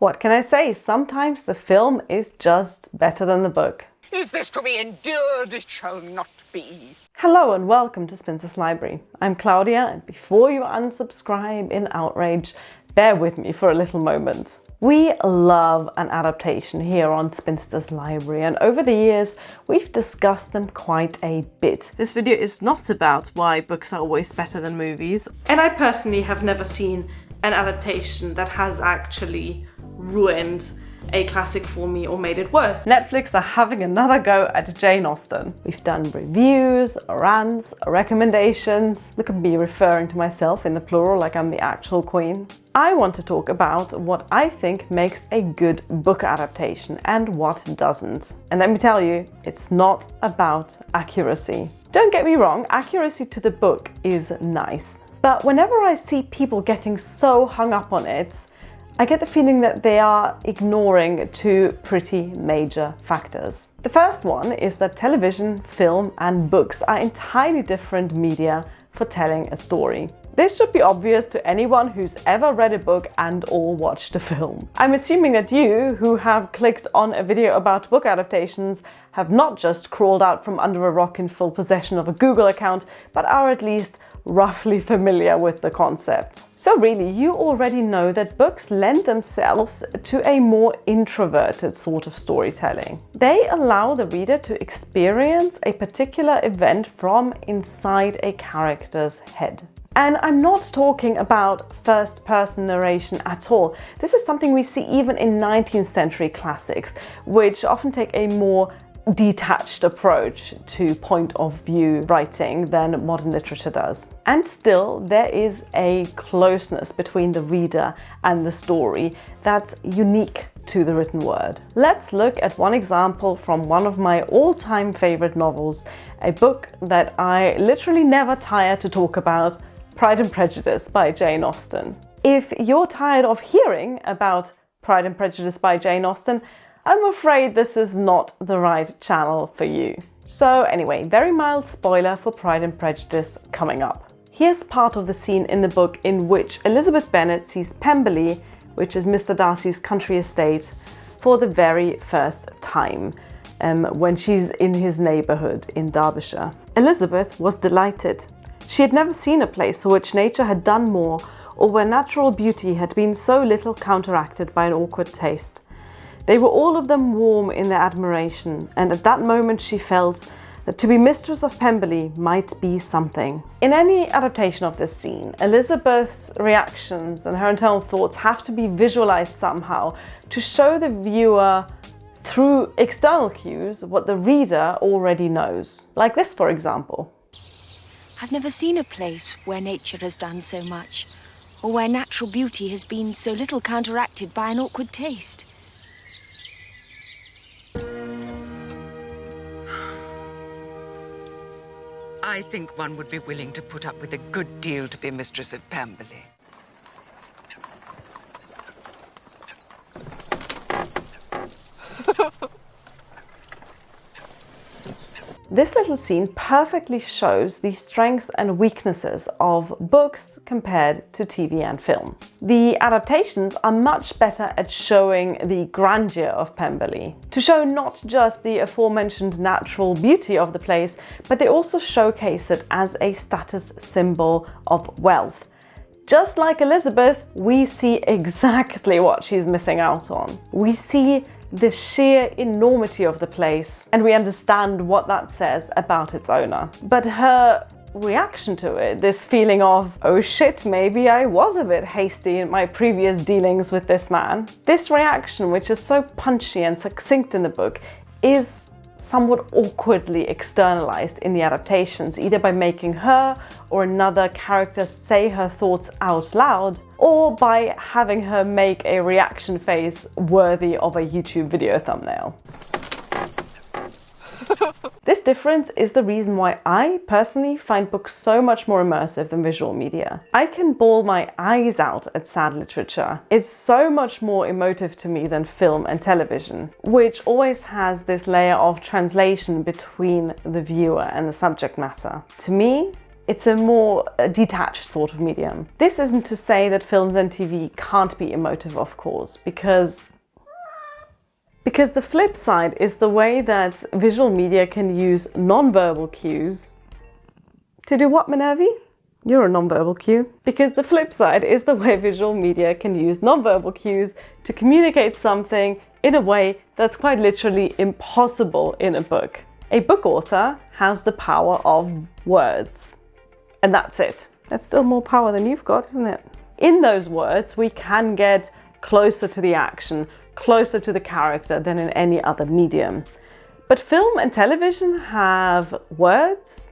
What can I say? Sometimes the film is just better than the book. Is this to be endured? It shall not be. Hello and welcome to Spinster's Library. I'm Claudia, and before you unsubscribe in outrage, bear with me for a little moment. We love an adaptation here on Spinster's Library, and over the years we've discussed them quite a bit. This video is not about why books are always better than movies, and I personally have never seen an adaptation that has actually ruined a classic for me or made it worse. Netflix are having another go at Jane Austen. We've done reviews, rants, recommendations. Look at me referring to myself in the plural like I'm the actual queen. I want to talk about what I think makes a good book adaptation and what doesn't. And let me tell you, it's not about accuracy. Don't get me wrong, accuracy to the book is nice. But whenever I see people getting so hung up on it, I get the feeling that they are ignoring two pretty major factors. The first one is that television, film, and books are entirely different media for telling a story. This should be obvious to anyone who's ever read a book and/or watched a film. I'm assuming that you, who have clicked on a video about book adaptations, have not just crawled out from under a rock in full possession of a Google account, but are at least roughly familiar with the concept. So really, you already know that books lend themselves to a more introverted sort of storytelling. They allow the reader to experience a particular event from inside a character's head. And I'm not talking about first-person narration at all. This is something we see even in 19th century classics, which often take a more detached approach to point of view writing than modern literature does. And still, there is a closeness between the reader and the story that's unique to the written word. Let's look at one example from one of my all-time favorite novels, a book that I literally never tire to talk about, Pride and Prejudice by Jane Austen. If you're tired of hearing about Pride and Prejudice by Jane Austen, I'm afraid this is not the right channel for you. So anyway, very mild spoiler for Pride and Prejudice coming up. Here's part of the scene in the book in which Elizabeth Bennet sees Pemberley, which is Mr. Darcy's country estate, for the very first time, when she's in his neighbourhood in Derbyshire. Elizabeth was delighted. She had never seen a place for which nature had done more, or where natural beauty had been so little counteracted by an awkward taste. They were all of them warm in their admiration, and at that moment she felt that to be mistress of Pemberley might be something. In any adaptation of this scene, Elizabeth's reactions and her internal thoughts have to be visualized somehow to show the viewer through external cues what the reader already knows. Like this, for example. I've never seen a place where nature has done so much, or where natural beauty has been so little counteracted by an awkward taste. I think one would be willing to put up with a good deal to be mistress of Pemberley. This little scene perfectly shows the strengths and weaknesses of books compared to TV and film. The adaptations are much better at showing the grandeur of Pemberley, to show not just the aforementioned natural beauty of the place, but they also showcase it as a status symbol of wealth. Just like Elizabeth, we see exactly what she's missing out on. We see the sheer enormity of the place, and we understand what that says about its owner. But her reaction to it, this feeling of, oh shit, maybe I was a bit hasty in my previous dealings with this man. This reaction, which is so punchy and succinct in the book, is somewhat awkwardly externalized in the adaptations, either by making her or another character say her thoughts out loud, or by having her make a reaction face worthy of a YouTube video thumbnail. This difference is the reason why I personally find books so much more immersive than visual media. I can bawl my eyes out at sad literature. It's so much more emotive to me than film and television, which always has this layer of translation between the viewer and the subject matter. To me, It's a more detached sort of medium. This isn't to say that films and TV can't be emotive, of course, because the flip side is the way that visual media can use non-verbal cues to do what, Minervi? You're a non-verbal cue. Because the flip side is the way visual media can use non-verbal cues to communicate something in a way that's quite literally impossible in a book. A book author has the power of words. And that's it. That's still more power than you've got, isn't it? In those words, we can get closer to the action, closer to the character than in any other medium. But film and television have words,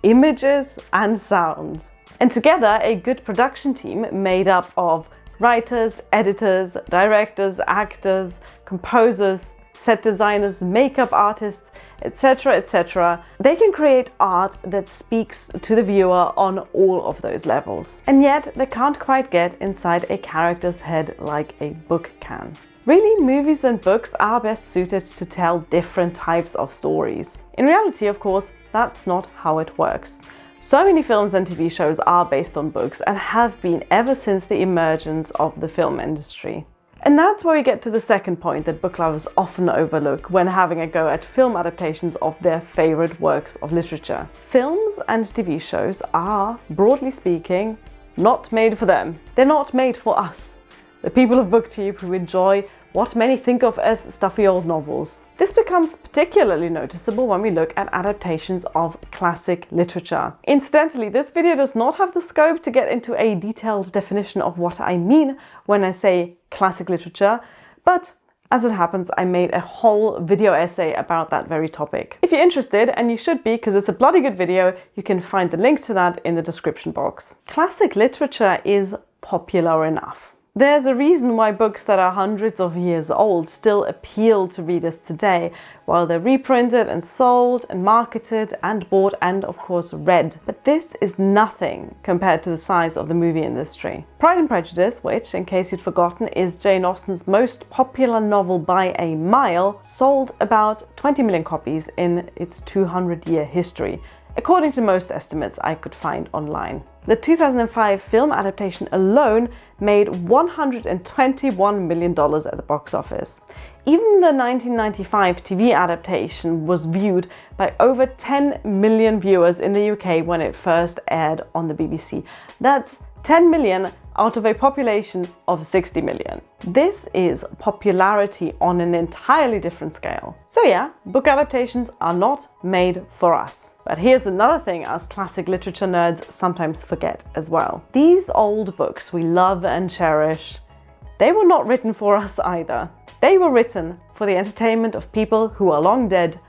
images, and sound. And together, a good production team made up of writers, editors, directors, actors, composers, set designers, makeup artists, etc., etc. They can create art that speaks to the viewer on all of those levels. And yet they can't quite get inside a character's head like a book can. Really, movies and books are best suited to tell different types of stories. In reality, of course, that's not how it works. So many films and TV shows are based on books and have been ever since the emergence of the film industry. And that's where we get to the second point that book lovers often overlook when having a go at film adaptations of their favorite works of literature. Films and TV shows are, broadly speaking, not made for them. They're not made for us, the people of booktube who enjoy what many think of as stuffy old novels. This becomes particularly noticeable when we look at adaptations of classic literature. Incidentally, this video does not have the scope to get into a detailed definition of what I mean when I say classic literature, but as it happens, I made a whole video essay about that very topic. If you're interested, and you should be because it's a bloody good video, you can find the link to that in the description box. Classic literature is popular enough. There's a reason why books that are hundreds of years old still appeal to readers today, while they're reprinted and sold and marketed and bought and of course read. But this is nothing compared to the size of the movie industry. Pride and Prejudice, which, in case you'd forgotten, is Jane Austen's most popular novel by a mile, sold about 20 million copies in its 200-year history, according to most estimates I could find online. The 2005 film adaptation alone made $121 million at the box office. Even the 1995 TV adaptation was viewed by over 10 million viewers in the UK when it first aired on the BBC. That's 10 million out of a population of 60 million. This is popularity on an entirely different scale. So yeah, book adaptations are not made for us. But here's another thing us classic literature nerds sometimes forget as well. These old books we love and cherish, they were not written for us either. They were written for the entertainment of people who are long dead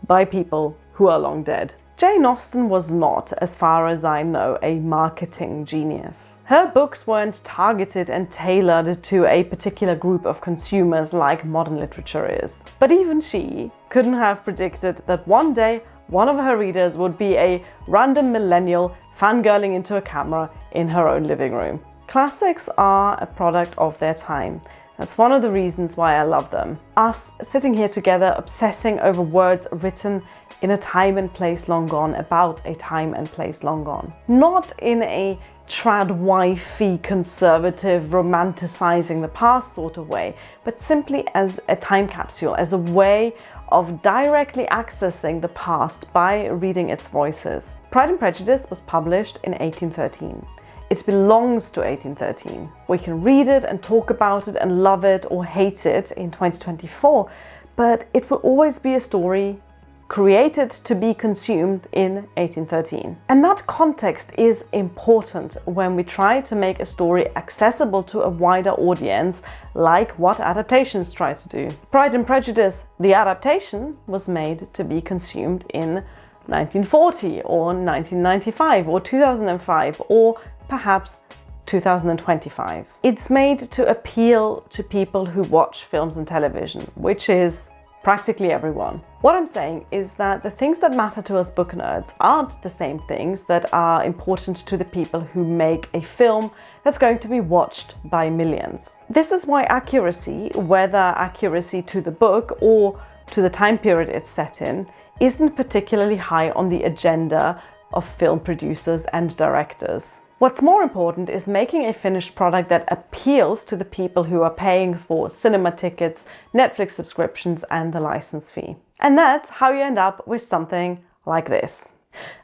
by people who are long dead. Jane Austen was not, as far as I know, a marketing genius. Her books weren't targeted and tailored to a particular group of consumers like modern literature is. But even she couldn't have predicted that one day one of her readers would be a random millennial fangirling into a camera in her own living room. Classics are a product of their time. That's one of the reasons why I love them. Us sitting here together obsessing over words written in a time and place long gone, about a time and place long gone. Not in a trad wifey conservative romanticizing the past sort of way, but simply as a time capsule, as a way of directly accessing the past by reading its voices. Pride and Prejudice was published in 1813. It belongs to 1813. We can read it and talk about it and love it or hate it in 2024, but it will always be a story created to be consumed in 1813. And that context is important when we try to make a story accessible to a wider audience, like what adaptations try to do. Pride and Prejudice, the adaptation, was made to be consumed in 1940 or 1995 or 2005 or perhaps 2025. It's made to appeal to people who watch films and television, which is practically everyone. What I'm saying is that the things that matter to us book nerds aren't the same things that are important to the people who make a film that's going to be watched by millions. This is why accuracy, whether accuracy to the book or to the time period it's set in, isn't particularly high on the agenda of film producers and directors. What's more important is making a finished product that appeals to the people who are paying for cinema tickets, Netflix subscriptions, and the license fee. And that's how you end up with something like this.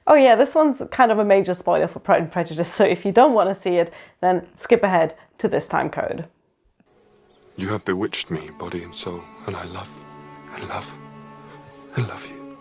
Oh yeah, this one's kind of a major spoiler for Pride and Prejudice, so if you don't want to see it, then skip ahead to this time code. You have bewitched me, body and soul, and I love you.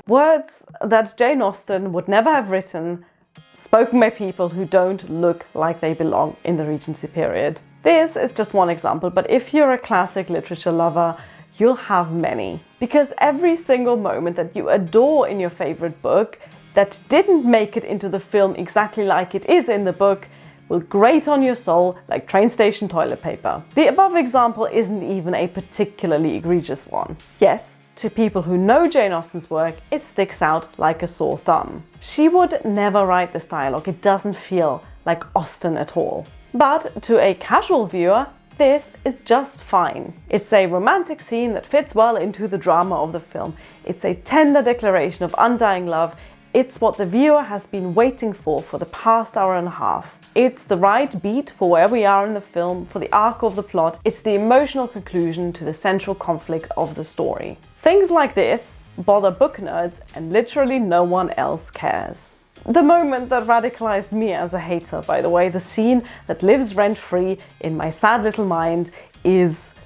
Words that Jane Austen would never have written, spoken by people who don't look like they belong in the Regency period. This is just one example, but if you're a classic literature lover, you'll have many. Because every single moment that you adore in your favorite book that didn't make it into the film exactly like it is in the book will grate on your soul like train station toilet paper. The above example isn't even a particularly egregious one. Yes, to people who know Jane Austen's work, it sticks out like a sore thumb. She would never write this dialogue, it doesn't feel like Austen at all. But to a casual viewer, this is just fine. It's a romantic scene that fits well into the drama of the film. It's a tender declaration of undying love. It's what the viewer has been waiting for the past hour and a half. It's the right beat for where we are in the film, for the arc of the plot. It's the emotional conclusion to the central conflict of the story. Things like this bother book nerds and literally no one else cares. The moment that radicalized me as a hater, by the way, the scene that lives rent-free in my sad little mind is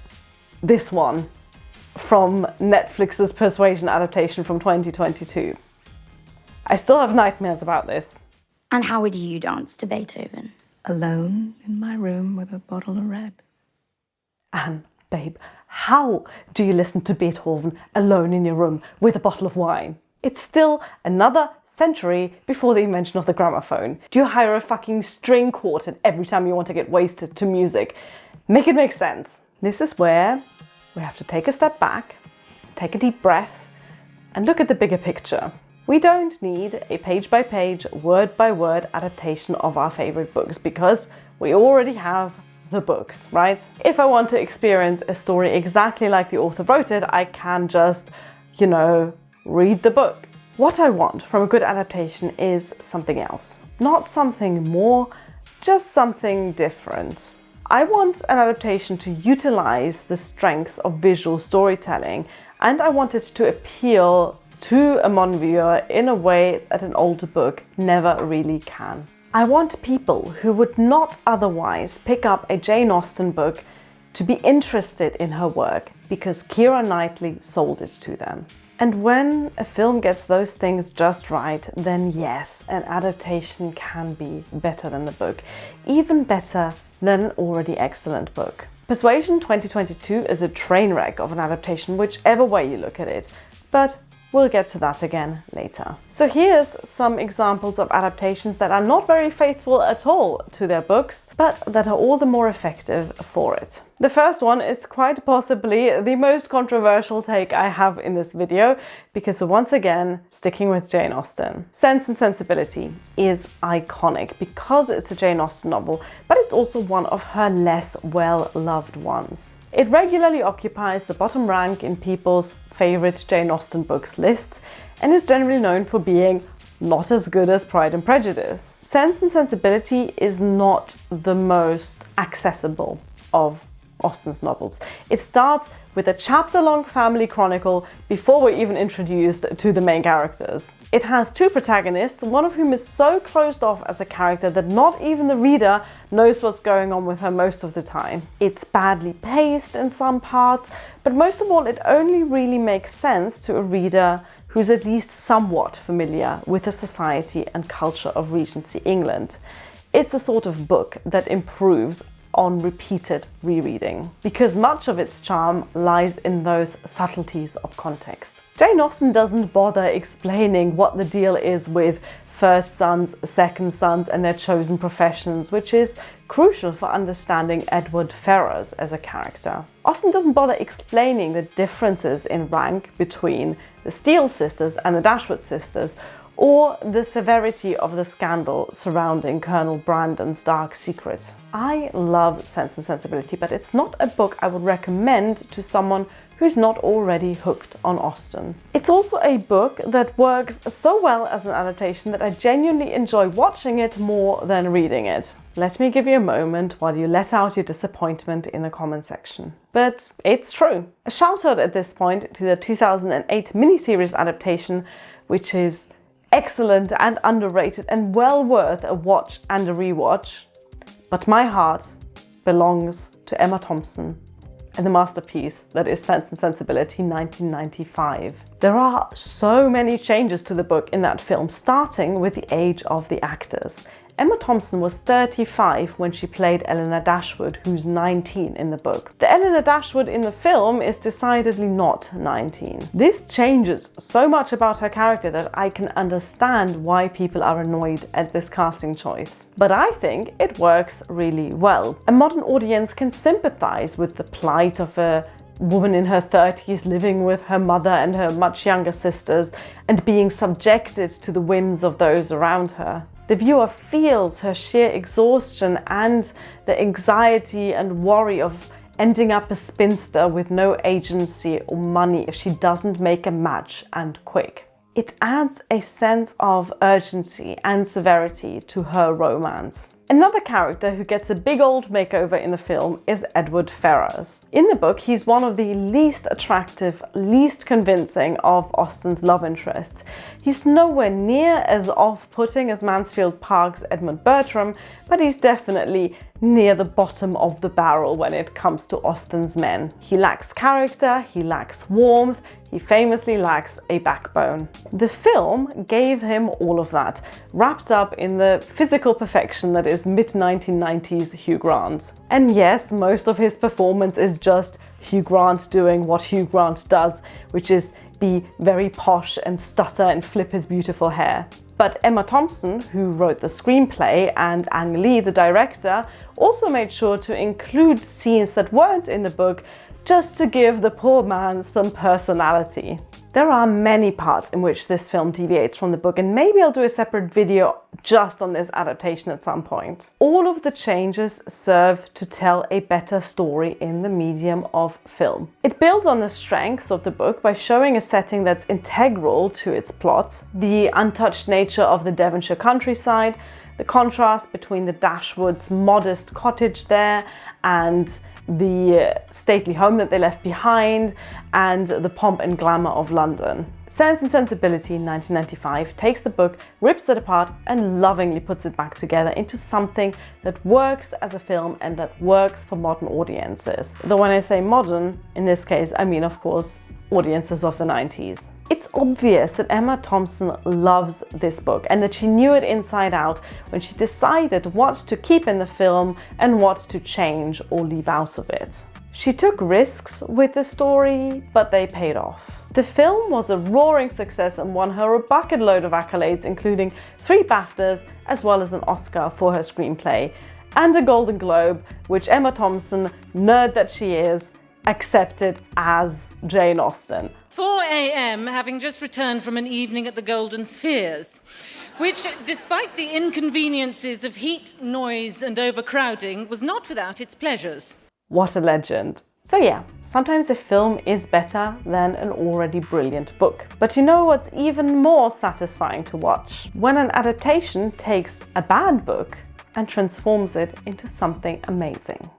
this one from Netflix's Persuasion adaptation from 2022. I still have nightmares about this. And how would you dance to Beethoven? Alone in my room with a bottle of red. Anne, babe, how do you listen to Beethoven alone in your room with a bottle of wine? It's still another century before the invention of the gramophone. Do you hire a fucking string quartet every time you want to get wasted to music? Make it make sense. This is where we have to take a step back, take a deep breath, and look at the bigger picture. We don't need a page-by-page, word-by-word adaptation of our favorite books because we already have the books, right? If I want to experience a story exactly like the author wrote it, I can just, read the book. What I want from a good adaptation is something else. Not something more, just something different. I want an adaptation to utilize the strengths of visual storytelling, and I want it to appeal to a modern viewer in a way that an older book never really can. I want people who would not otherwise pick up a Jane Austen book to be interested in her work because Keira Knightley sold it to them. And when a film gets those things just right, then yes, an adaptation can be better than the book, even better than an already excellent book. Persuasion 2022 is a train wreck of an adaptation, whichever way you look at it, but we'll get to that again later. So here's some examples of adaptations that are not very faithful at all to their books, but that are all the more effective for it. The first one is quite possibly the most controversial take I have in this video, because once again, sticking with Jane Austen. Sense and Sensibility is iconic because it's a Jane Austen novel, but it's also one of her less well-loved ones. It regularly occupies the bottom rank in people's favorite Jane Austen books lists and is generally known for being not as good as Pride and Prejudice. Sense and Sensibility is not the most accessible of Austen's novels. It starts with a chapter-long family chronicle before we're even introduced to the main characters. It has two protagonists, one of whom is so closed off as a character that not even the reader knows what's going on with her most of the time. It's badly paced in some parts, but most of all it only really makes sense to a reader who's at least somewhat familiar with the society and culture of Regency England. It's the sort of book that improves on repeated rereading, because much of its charm lies in those subtleties of context. Jane Austen doesn't bother explaining what the deal is with first sons, second sons, and their chosen professions, which is crucial for understanding Edward Ferrars as a character. Austen doesn't bother explaining the differences in rank between the Steele sisters and the Dashwood sisters, or the severity of the scandal surrounding Colonel Brandon's dark secret. I love Sense and Sensibility, but it's not a book I would recommend to someone who's not already hooked on Austen. It's also a book that works so well as an adaptation that I genuinely enjoy watching it more than reading it. Let me give you a moment while you let out your disappointment in the comment section. But it's true. A shout out at this point to the 2008 miniseries adaptation, which is excellent and underrated and well worth a watch and a rewatch. But my heart belongs to Emma Thompson and the masterpiece that is Sense and Sensibility 1995. There are so many changes to the book in that film, starting with the age of the actors. Emma Thompson was 35 when she played Eleanor Dashwood, who's 19 in the book. The Eleanor Dashwood in the film is decidedly not 19. This changes so much about her character that I can understand why people are annoyed at this casting choice. But I think it works really well. A modern audience can sympathize with the plight of a woman in her 30s living with her mother and her much younger sisters and being subjected to the whims of those around her. The viewer feels her sheer exhaustion and the anxiety and worry of ending up a spinster with no agency or money if she doesn't make a match and quick. It adds a sense of urgency and severity to her romance. Another character who gets a big old makeover in the film is Edward Ferrars. In the book, he's one of the least attractive, least convincing of Austen's love interests. He's nowhere near as off-putting as Mansfield Park's Edmund Bertram, but he's definitely near the bottom of the barrel when it comes to Austen's men. He lacks character, he lacks warmth, he famously lacks a backbone. The film gave him all of that, wrapped up in the physical perfection that is mid-1990s Hugh Grant. And yes, most of his performance is just Hugh Grant doing what Hugh Grant does, which is be very posh and stutter and flip his beautiful hair. But Emma Thompson, who wrote the screenplay, and Ang Lee, the director, also made sure to include scenes that weren't in the book just to give the poor man some personality. There are many parts in which this film deviates from the book, and maybe I'll do a separate video just on this adaptation at some point. All of the changes serve to tell a better story in the medium of film. It builds on the strengths of the book by showing a setting that's integral to its plot, the untouched nature of the Devonshire countryside, the contrast between the Dashwoods' modest cottage there and the stately home that they left behind, and the pomp and glamour of London. Sense and Sensibility 1995 takes the book, rips it apart, and lovingly puts it back together into something that works as a film and that works for modern audiences. Though when I say modern, in this case, I mean, of course, audiences of the 90s. It's obvious that Emma Thompson loves this book and that she knew it inside out when she decided what to keep in the film and what to change or leave out of it. She took risks with the story, but they paid off. The film was a roaring success and won her a bucket load of accolades, including 3 BAFTAs as well as an Oscar for her screenplay, and a Golden Globe, which Emma Thompson, nerd that she is, accepted as Jane Austen. 4 a.m., having just returned from an evening at the Golden Spheres, which, despite the inconveniences of heat, noise and overcrowding, was not without its pleasures. What a legend. So yeah, sometimes a film is better than an already brilliant book. But you know what's even more satisfying to watch? When an adaptation takes a bad book and transforms it into something amazing.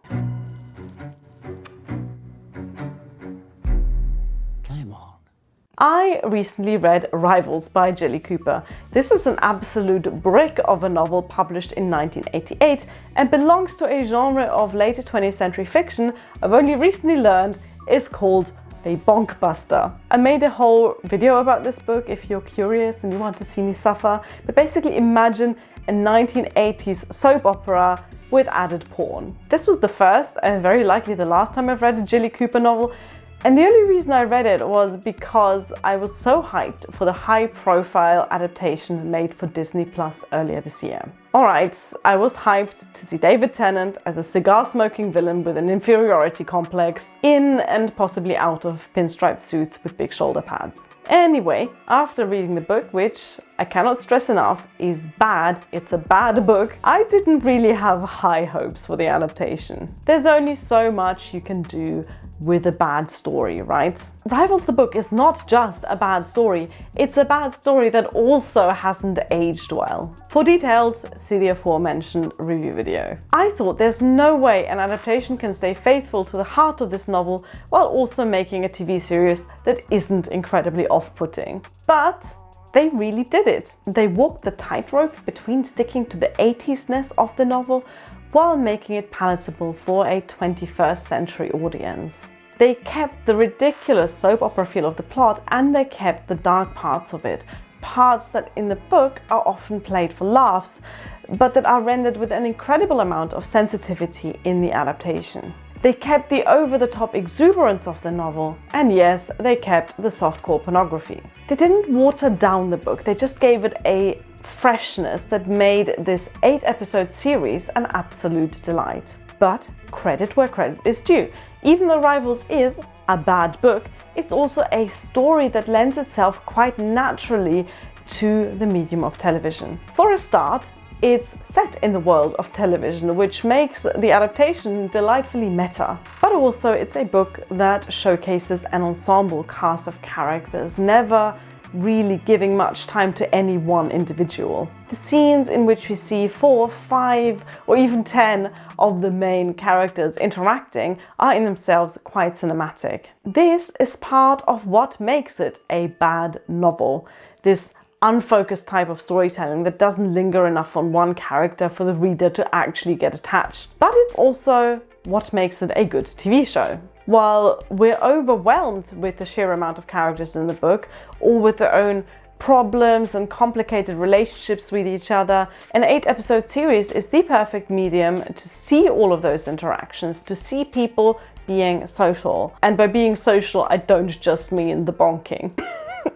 I recently read Rivals by Jilly Cooper. This is an absolute brick of a novel published in 1988 and belongs to a genre of later 20th century fiction I've only recently learned is called a bonkbuster. I made a whole video about this book if you're curious and you want to see me suffer, but basically imagine a 1980s soap opera with added porn. This was the first and very likely the last time I've read a Jilly Cooper novel. And the only reason I read it was because I was so hyped for the high-profile adaptation made for Disney Plus earlier this year. Alright, I was hyped to see David Tennant as a cigar-smoking villain with an inferiority complex, in and possibly out of pinstripe suits with big shoulder pads. Anyway, after reading the book, which I cannot stress enough is bad, it's a bad book, I didn't really have high hopes for the adaptation. There's only so much you can do with a bad story, right? Rivals the book is not just a bad story, it's a bad story that also hasn't aged well. For details, see the aforementioned review video. I thought there's no way an adaptation can stay faithful to the heart of this novel while also making a TV series that isn't incredibly off-putting. But they really did it. They walked the tightrope between sticking to the 80s-ness of the novel while making it palatable for a 21st century audience. They kept the ridiculous soap opera feel of the plot, and they kept the dark parts of it, parts that in the book are often played for laughs, but that are rendered with an incredible amount of sensitivity in the adaptation. They kept the over-the-top exuberance of the novel, and yes, they kept the softcore pornography. They didn't water down the book, they just gave it a freshness that made this 8-episode series an absolute delight. But credit where credit is due. Even though Rivals is a bad book, it's also a story that lends itself quite naturally to the medium of television. For a start, it's set in the world of television, which makes the adaptation delightfully meta. But also it's a book that showcases an ensemble cast of characters, never really giving much time to any one individual. The scenes in which we see 4, 5 or even 10 of the main characters interacting are in themselves quite cinematic. This is part of what makes it a bad novel. This unfocused type of storytelling that doesn't linger enough on one character for the reader to actually get attached. But it's also what makes it a good TV show. While we're overwhelmed with the sheer amount of characters in the book, all with their own problems and complicated relationships with each other, an 8-episode series is the perfect medium to see all of those interactions, to see people being social. And by being social, I don't just mean the bonking.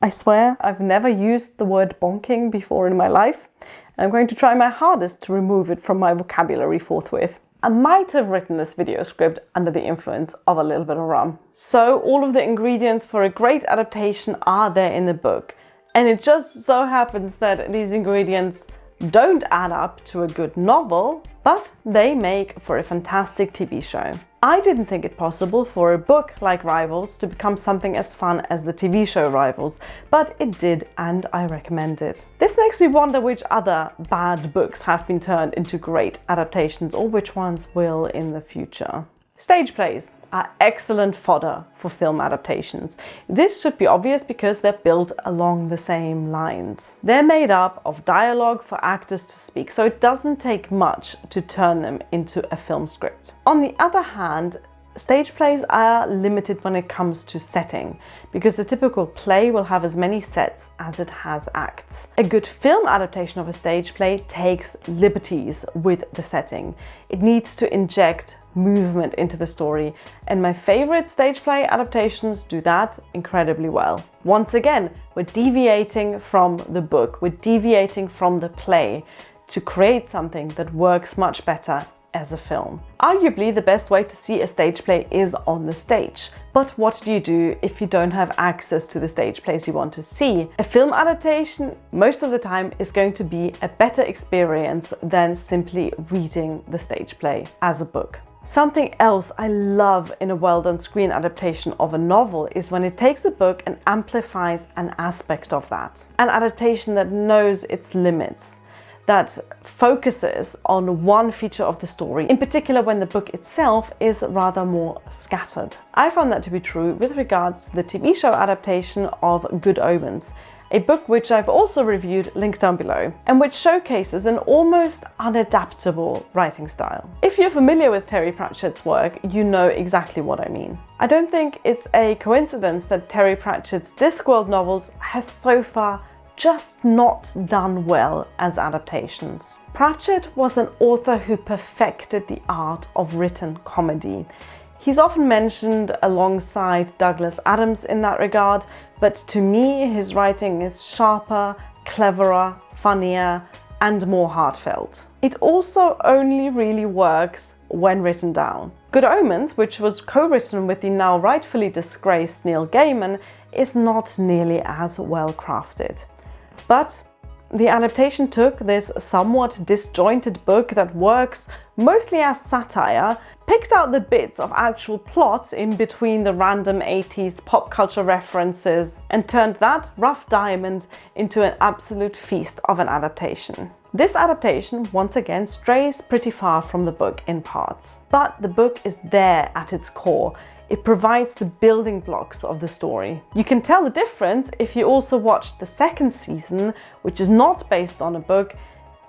I swear I've never used the word bonking before in my life. I'm going to try my hardest to remove it from my vocabulary forthwith. I might have written this video script under the influence of a little bit of rum. So all of the ingredients for a great adaptation are there in the book. And it just so happens that these ingredients don't add up to a good novel, but they make for a fantastic TV show. I didn't think it possible for a book like Rivals to become something as fun as the TV show Rivals, but it did, and I recommend it. This makes me wonder which other bad books have been turned into great adaptations, or which ones will in the future. Stage plays are excellent fodder for film adaptations. This should be obvious because they're built along the same lines. They're made up of dialogue for actors to speak, so it doesn't take much to turn them into a film script. On the other hand, stage plays are limited when it comes to setting, because a typical play will have as many sets as it has acts. A good film adaptation of a stage play takes liberties with the setting. It needs to inject movement into the story, and my favorite stage play adaptations do that incredibly well. Once again, we're deviating from the book, we're deviating from the play to create something that works much better as a film. Arguably, the best way to see a stage play is on the stage. But what do you do if you don't have access to the stage plays you want to see? A film adaptation, most of the time, is going to be a better experience than simply reading the stage play as a book. Something else I love in a well-done screen adaptation of a novel is when it takes a book and amplifies an aspect of that. An adaptation that knows its limits, that focuses on one feature of the story, in particular when the book itself is rather more scattered. I found that to be true with regards to the TV show adaptation of Good Omens, a book which I've also reviewed, linked down below, and which showcases an almost unadaptable writing style. If you're familiar with Terry Pratchett's work, you know exactly what I mean. I don't think it's a coincidence that Terry Pratchett's Discworld novels have so far just not done well as adaptations. Pratchett was an author who perfected the art of written comedy. He's often mentioned alongside Douglas Adams in that regard, but to me his writing is sharper, cleverer, funnier, and more heartfelt. It also only really works when written down. Good Omens, which was co-written with the now rightfully disgraced Neil Gaiman, is not nearly as well crafted. But the adaptation took this somewhat disjointed book that works mostly as satire, picked out the bits of actual plot in between the random 80s pop culture references, and turned that rough diamond into an absolute feast of an adaptation. This adaptation once again strays pretty far from the book in parts, but the book is there at its core. It provides the building blocks of the story. You can tell the difference if you also watch the second season, which is not based on a book.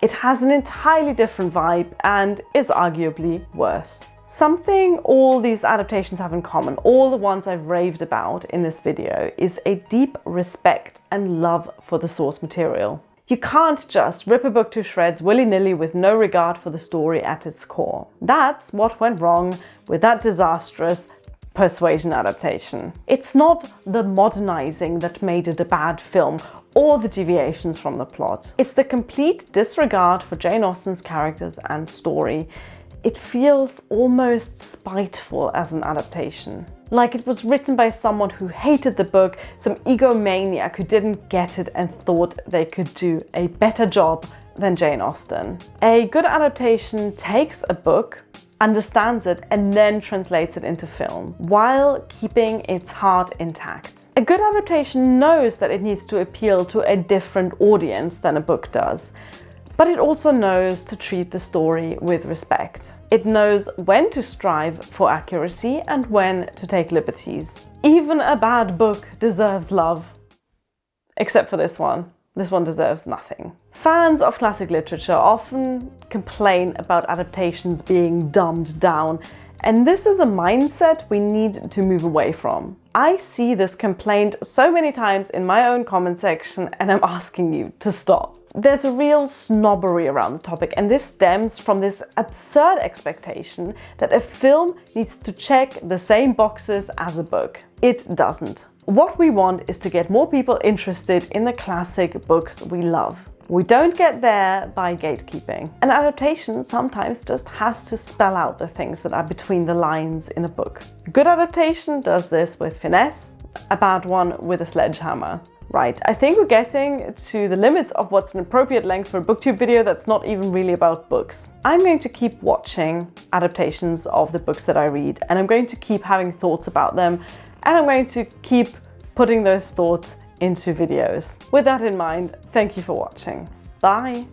It has an entirely different vibe and is arguably worse. Something all these adaptations have in common, all the ones I've raved about in this video, is a deep respect and love for the source material. You can't just rip a book to shreds willy-nilly with no regard for the story at its core. That's what went wrong with that disastrous Persuasion adaptation. It's not the modernizing that made it a bad film or the deviations from the plot. It's the complete disregard for Jane Austen's characters and story. It feels almost spiteful as an adaptation. Like it was written by someone who hated the book, some egomaniac who didn't get it and thought they could do a better job than Jane Austen. A good adaptation takes a book, understands it, and then translates it into film, while keeping its heart intact. A good adaptation knows that it needs to appeal to a different audience than a book does, but it also knows to treat the story with respect. It knows when to strive for accuracy and when to take liberties. Even a bad book deserves love. Except for this one. This one deserves nothing. Fans of classic literature often complain about adaptations being dumbed down, and this is a mindset we need to move away from. I see this complaint so many times in my own comment section, and I'm asking you to stop. There's a real snobbery around the topic, and this stems from this absurd expectation that a film needs to check the same boxes as a book. It doesn't. What we want is to get more people interested in the classic books we love. We don't get there by gatekeeping. An adaptation sometimes just has to spell out the things that are between the lines in a book. A good adaptation does this with finesse, a bad one with a sledgehammer. Right, I think we're getting to the limits of what's an appropriate length for a booktube video that's not even really about books. I'm going to keep watching adaptations of the books that I read, and I'm going to keep having thoughts about them, and I'm going to keep putting those thoughts into videos. With that in mind, thank you for watching. Bye!